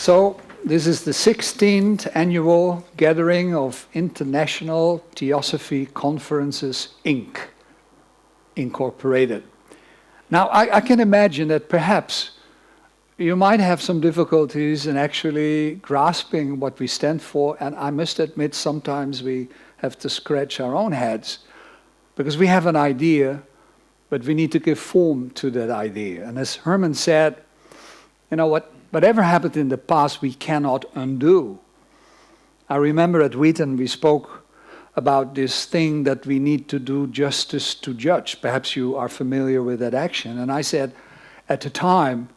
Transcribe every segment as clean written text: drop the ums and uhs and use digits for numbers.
So this is the 16th annual gathering of International Theosophy Conferences, Inc., Incorporated. Now, I can imagine that perhaps you might have some difficulties in actually grasping what we stand for, and I must admit sometimes we have to scratch our own heads, because we have an idea, but we need to give form to that idea. And as Herman said, you know, whatever happened in the past, we cannot undo. I remember at Wheaton we spoke about this thing that we need to do justice to judge. Perhaps you are familiar with that action. And I said, at the time,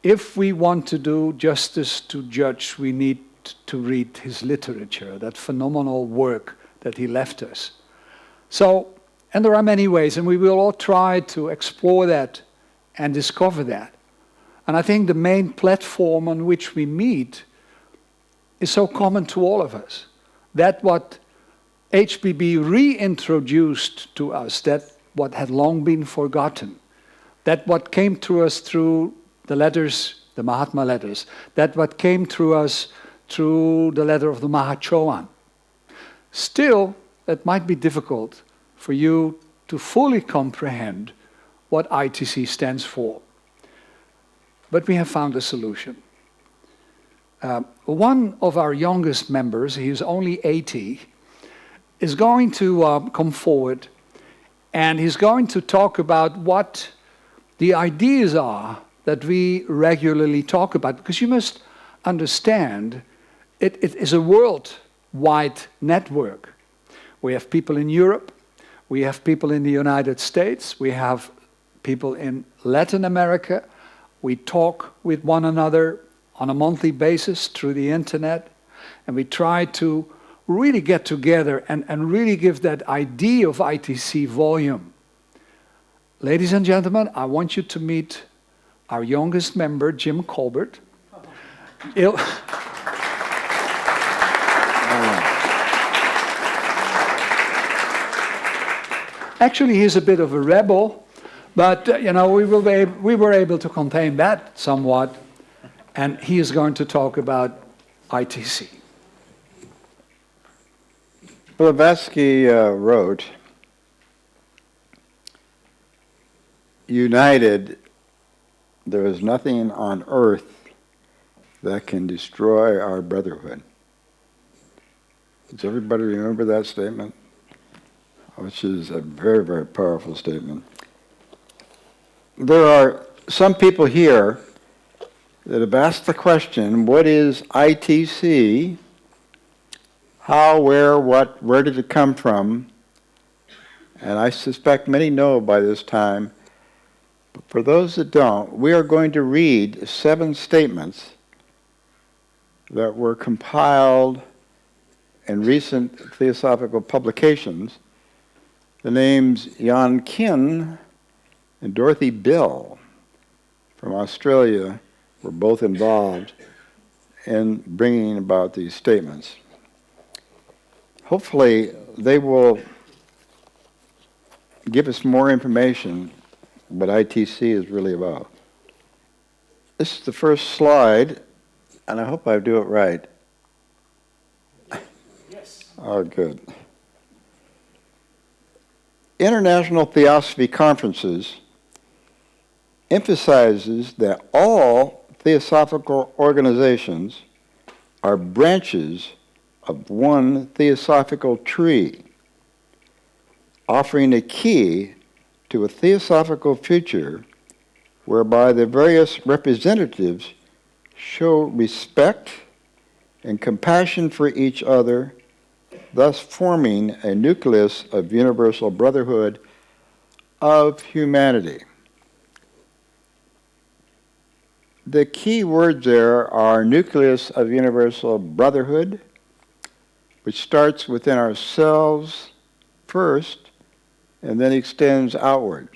if we want to do justice to judge, we need to read his literature, that phenomenal work that he left us. So, and there are many ways, and we will all try to explore that and discover that. And I think the main platform on which we meet is so common to all of us. That what HBB reintroduced to us, that what had long been forgotten, that what came to us through the letters, the Mahatma letters, that what came through us through the letter of the Mahachohan. Still, it might be difficult for you to fully comprehend what ITC stands for. But we have found a solution. One of our youngest members, he is only 80, is going to come forward, and he's going to talk about what the ideas are that we regularly talk about, because you must understand it is a worldwide network. We have people in Europe, we have people in the United States, we have people in Latin America. We talk with one another on a monthly basis through the internet, and we try to really get together and really give that idea of ITC volume. Ladies and gentlemen, I want you to meet our youngest member, Jim Colbert. Actually, he's a bit of a rebel. But, you know, we were able to contain that somewhat, and he is going to talk about ITC. Blavatsky wrote, "United, there is nothing on earth that can destroy our brotherhood." Does everybody remember that statement? Which is a very, very powerful statement. There are some people here that have asked the question, what is ITC? How, where, what, where did it come from? And I suspect many know by this time. But for those that don't, we are going to read 7 statements that were compiled in recent theosophical publications. The names Jan Kin and Dorothy Bill from Australia were both involved in bringing about these statements. Hopefully, they will give us more information what ITC is really about. This is the first slide, and I hope I do it right. Yes. Oh, good. International Theosophy Conferences emphasizes that all theosophical organizations are branches of one theosophical tree, offering a key to a theosophical future whereby the various representatives show respect and compassion for each other, thus forming a nucleus of universal brotherhood of humanity. The key words there are nucleus of universal brotherhood, which starts within ourselves first and then extends outward.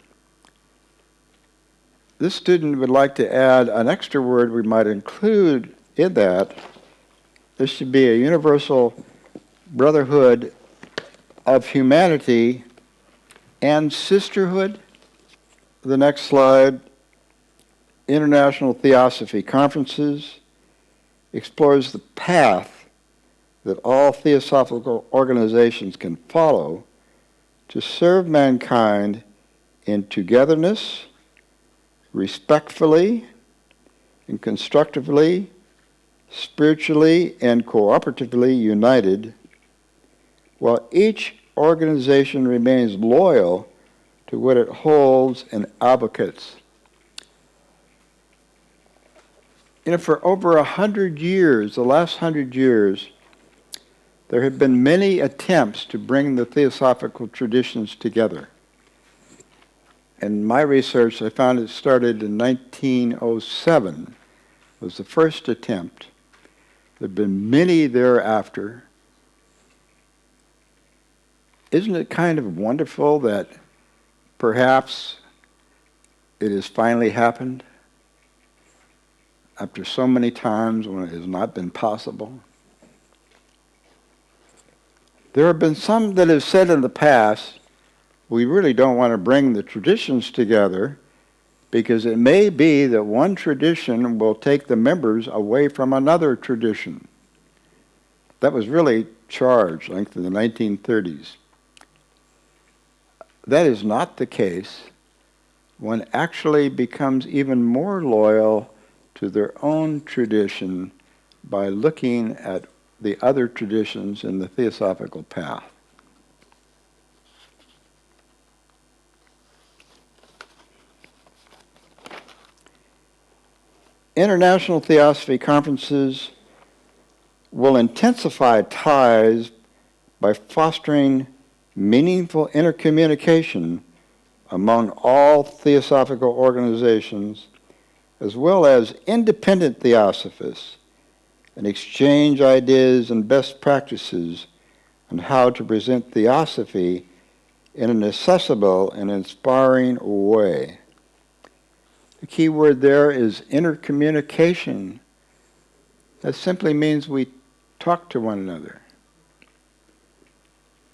This student would like to add an extra word we might include in that. This should be a universal brotherhood of humanity and sisterhood. The next slide, International Theosophy Conferences explores the path that all theosophical organizations can follow to serve mankind in togetherness, respectfully, and constructively, spiritually, and cooperatively united, while each organization remains loyal to what it holds and advocates. For over 100 years, the last 100 years, there have been many attempts to bring the theosophical traditions together. In my research, I found it started in 1907, was the first attempt. There have been many thereafter. Isn't it kind of wonderful that perhaps it has finally happened after so many times when it has not been possible? There have been some that have said in the past, we really don't want to bring the traditions together because it may be that one tradition will take the members away from another tradition. That was really charged, I think, in the 1930s. That is not the case. One actually becomes even more loyal to their own tradition by looking at the other traditions in the theosophical path. International Theosophy conferences will intensify ties by fostering meaningful intercommunication among all theosophical organizations, as well as independent theosophists, and exchange ideas and best practices on how to present theosophy in an accessible and inspiring way. The key word there is intercommunication. That simply means we talk to one another.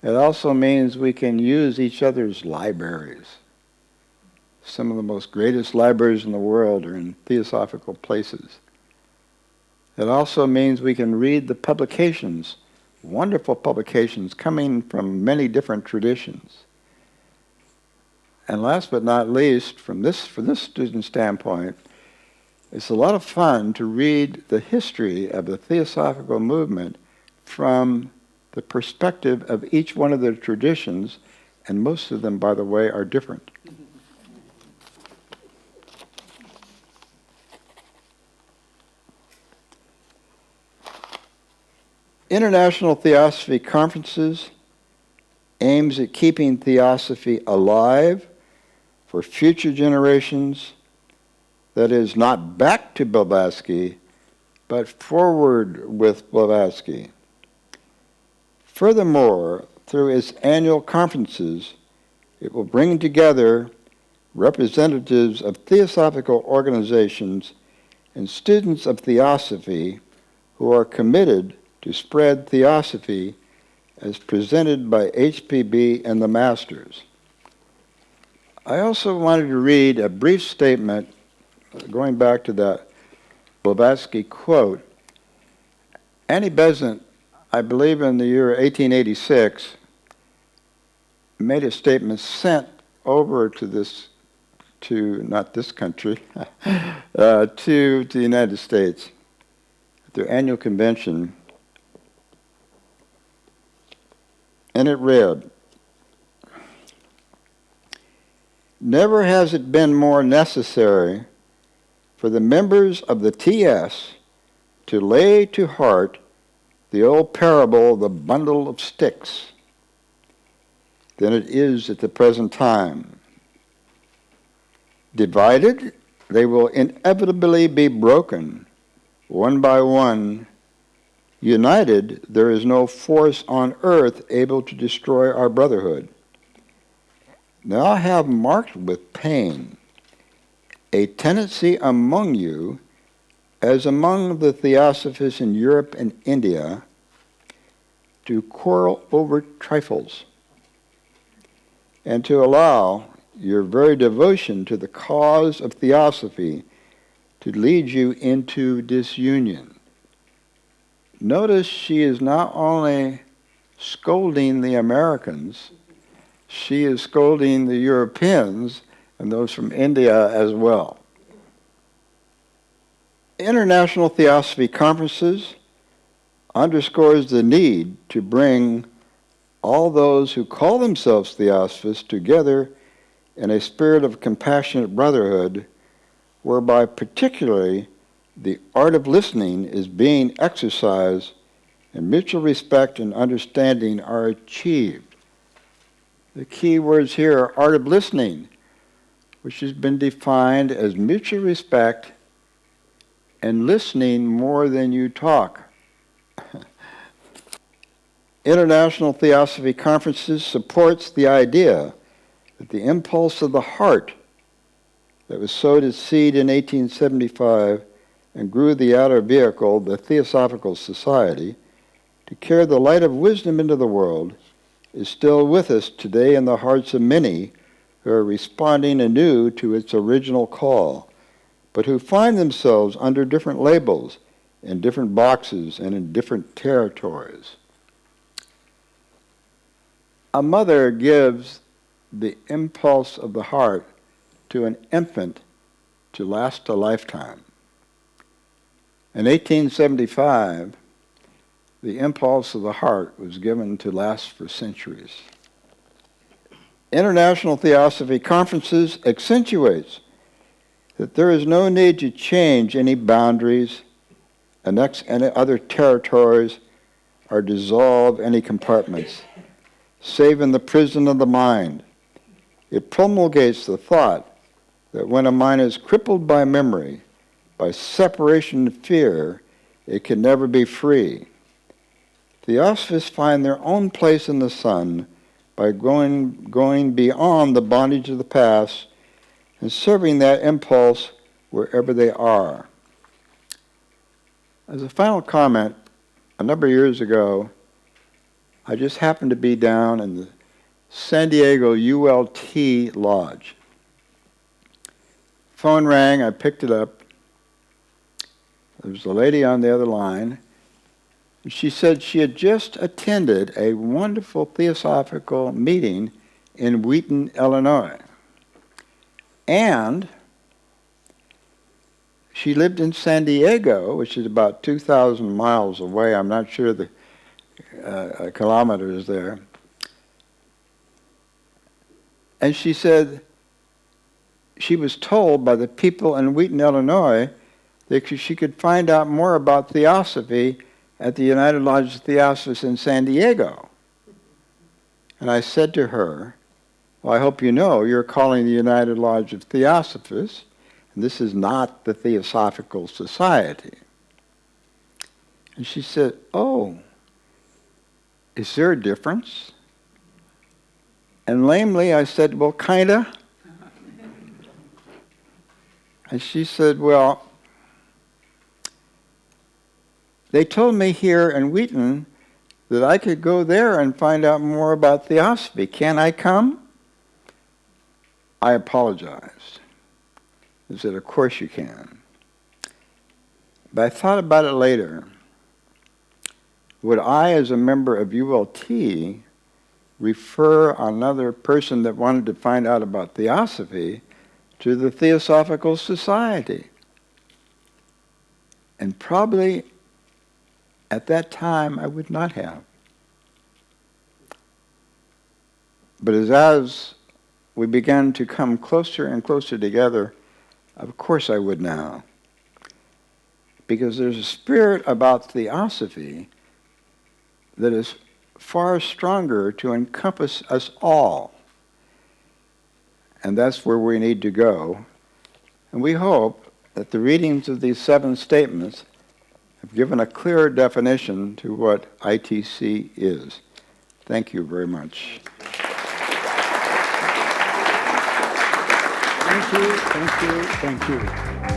It also means we can use each other's libraries. Some of the most greatest libraries in the world are in theosophical places. It also means we can read the publications, wonderful publications coming from many different traditions. And last but not least, from this student standpoint, it's a lot of fun to read the history of the theosophical movement from the perspective of each one of the traditions, and most of them, by the way, are different. International Theosophy conferences aims at keeping theosophy alive for future generations, that is, not back to Blavatsky, but forward with Blavatsky. Furthermore, through its annual conferences, it will bring together representatives of theosophical organizations and students of theosophy who are committed to spread theosophy as presented by HPB and the Masters. I also wanted to read a brief statement, going back to that Blavatsky quote. Annie Besant, I believe in the year 1886, made a statement sent over to not this country, to the United States at their annual convention. And it read, "Never has it been more necessary for the members of the TS to lay to heart the old parable of the bundle of sticks than it is at the present time. Divided, they will inevitably be broken, one by one. United, there is no force on earth able to destroy our brotherhood. Now I have marked with pain a tendency among you, as among the Theosophists in Europe and India, to quarrel over trifles, and to allow your very devotion to the cause of Theosophy to lead you into disunion. notice she is not only scolding the Americans, she is scolding the Europeans and those from India as well. International Theosophy conferences underscores the need to bring all those who call themselves Theosophists together in a spirit of compassionate brotherhood, whereby particularly the art of listening is being exercised and mutual respect and understanding are achieved. The key words here are art of listening, which has been defined as mutual respect and listening more than you talk. International Theosophy conferences supports the idea that the impulse of the heart that was sowed its seed in 1875 and grew the outer vehicle, the Theosophical Society, to carry the light of wisdom into the world, is still with us today in the hearts of many who are responding anew to its original call, but who find themselves under different labels, in different boxes, and in different territories. A mother gives the impulse of the heart to an infant to last a lifetime. In 1875, the impulse of the heart was given to last for centuries. International Theosophy conferences accentuates that there is no need to change any boundaries, annex any other territories, or dissolve any compartments, save in the prison of the mind. It promulgates the thought that when a mind is crippled by memory, by separation and fear, it can never be free. Theosophists find their own place in the sun by going beyond the bondage of the past and serving that impulse wherever they are. As a final comment, a number of years ago, I just happened to be down in the San Diego ULT Lodge. Phone rang, I picked it up. There was a lady on the other line. And she said she had just attended a wonderful theosophical meeting in Wheaton, Illinois. And she lived in San Diego, which is about 2,000 miles away. I'm not sure the kilometers there. And she said she was told by the people in Wheaton, Illinois, that she could find out more about Theosophy at the United Lodge of Theosophists in San Diego. And I said to her, well, I hope you know you're calling the United Lodge of Theosophists, and this is not the Theosophical Society. And she said, oh, is there a difference? And lamely I said, well, kinda. And she said, well, they told me here in Wheaton that I could go there and find out more about Theosophy. Can I come? I apologized. I said, of course you can. But I thought about it later. Would I, as a member of ULT, refer another person that wanted to find out about Theosophy to the Theosophical Society? And probably at that time I would not have. But as we began to come closer and closer together, of course I would now. Because there's a spirit about Theosophy that is far stronger to encompass us all. And that's where we need to go. And we hope that the readings of these 7 statements have given a clearer definition to what ITC is. Thank you very much. Thank you, thank you, thank you.